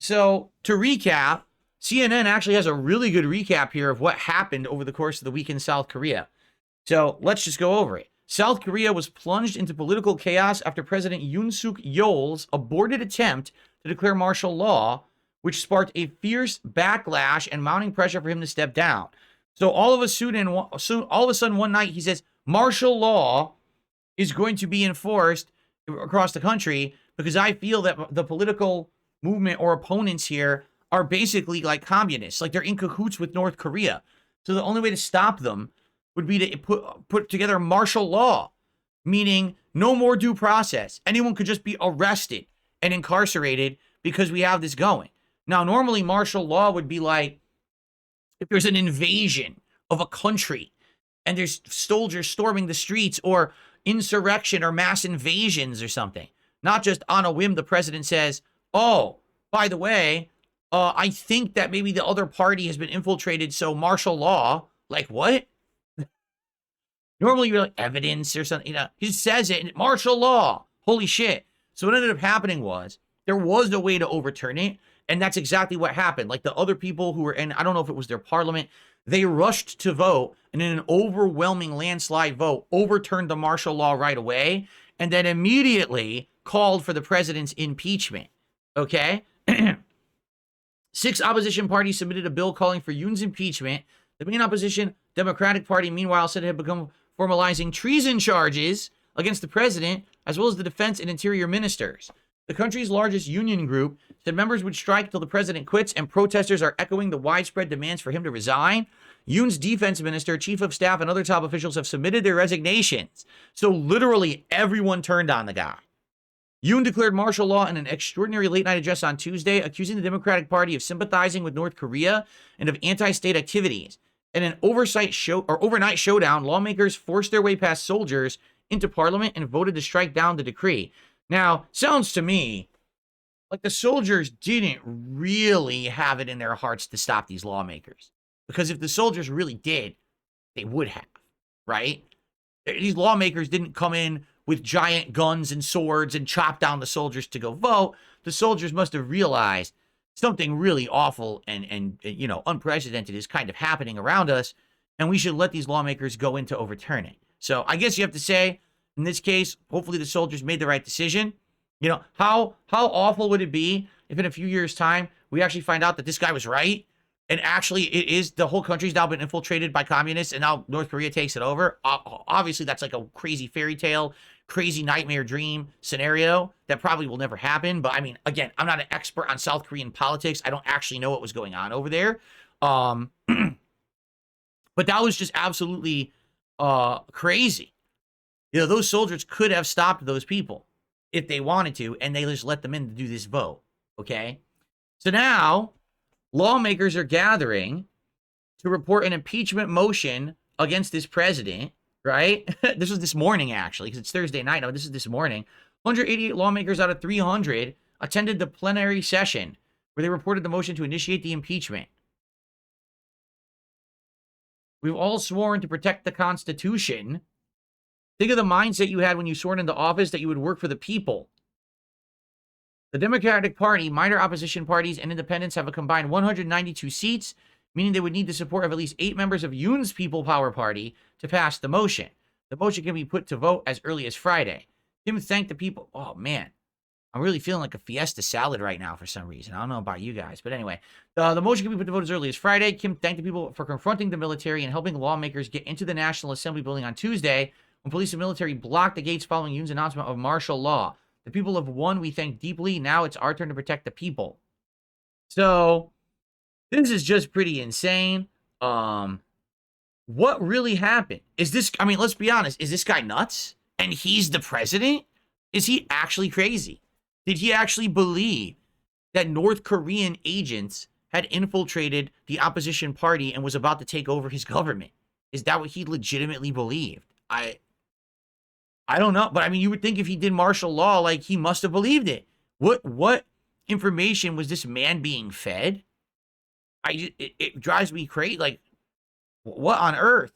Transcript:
So to recap, CNN actually has a really good recap here of what happened over the course of the week in South Korea. So let's just go over it. South Korea was plunged into political chaos after President Yoon Suk Yeol's aborted attempt to declare martial law, which sparked a fierce backlash and mounting pressure for him to step down. So all of a sudden one night he says martial law is going to be enforced across the country because I feel that the political movement or opponents here are basically like communists, like they're in cahoots with North Korea. So the only way to stop them would be to put together martial law, meaning no more due process. Anyone could just be arrested and incarcerated because we have this going. Now, normally martial law would be like if there's an invasion of a country and there's soldiers storming the streets or insurrection or mass invasions or something. Not just on a whim, the president says, oh, by the way, I think that maybe the other party has been infiltrated, so martial law. Like, what? Normally you're like evidence or something, he just says it, and martial law. Holy shit. So what ended up happening was there was no way to overturn it. And that's exactly what happened. Like the other people who were in, I don't know if it was their parliament, they rushed to vote and in an overwhelming landslide vote overturned the martial law right away and then immediately called for the president's impeachment. Okay? 6 opposition parties submitted a bill calling for Yoon's impeachment. The main opposition, Democratic Party, meanwhile, said it had begun formalizing treason charges against the president, as well as the defense and interior ministers. The country's largest union group said members would strike till the president quits, and protesters are echoing the widespread demands for him to resign. Yoon's defense minister, chief of staff, and other top officials have submitted their resignations. So literally everyone turned on the guy. Yoon declared martial law in an extraordinary late-night address on Tuesday, accusing the Democratic Party of sympathizing with North Korea and of anti-state activities. In an overnight showdown, lawmakers forced their way past soldiers into parliament and voted to strike down the decree. Now, sounds to me like the soldiers didn't really have it in their hearts to stop these lawmakers. Because if the soldiers really did, they would have, right? These lawmakers didn't come in with giant guns and swords and chop down the soldiers to go vote. The soldiers must have realized something really awful and unprecedented is kind of happening around us, and we should let these lawmakers go into overturning. So I guess you have to say, in this case, hopefully the soldiers made the right decision. How awful would it be if in a few years' time we actually find out that this guy was right, and actually it is the whole country's now been infiltrated by communists, and now North Korea takes it over? Obviously, that's like a crazy fairy tale, crazy nightmare dream scenario that probably will never happen. But I mean, again, I'm not an expert on South Korean politics. I don't actually know what was going on over there. But that was just absolutely crazy. Those soldiers could have stopped those people if they wanted to, and they just let them in to do this vote, okay? So now, lawmakers are gathering to report an impeachment motion against this president, right? This was this morning, actually, because it's Thursday night. No, this is this morning. 188 lawmakers out of 300 attended the plenary session where they reported the motion to initiate the impeachment. We've all sworn to protect the Constitution. Think of the mindset you had when you sworn into office that you would work for the people. The Democratic Party, minor opposition parties, and independents have a combined 192 seats, meaning they would need the support of at least 8 members of Yoon's People Power Party to pass the motion. The motion can be put to vote as early as Friday. Kim thanked the people. Oh, man. I'm really feeling like a Fiesta salad right now for some reason. I don't know about you guys. But anyway, the motion can be put to vote as early as Friday. Kim thanked the people for confronting the military and helping lawmakers get into the National Assembly building on Tuesday when police and military blocked the gates following Yoon's announcement of martial law. The people have won. We thank deeply. Now it's our turn to protect the people. So this is just pretty insane. What really happened? Is this, I mean, let's be honest. Is this guy nuts? And he's the president? Is he actually crazy? Did he actually believe that North Korean agents had infiltrated the opposition party and was about to take over his government? Is that what he legitimately believed? I don't know, but I mean, you would think if he did martial law, like he must have believed it. What information was this man being fed? It drives me crazy. Like, what on earth?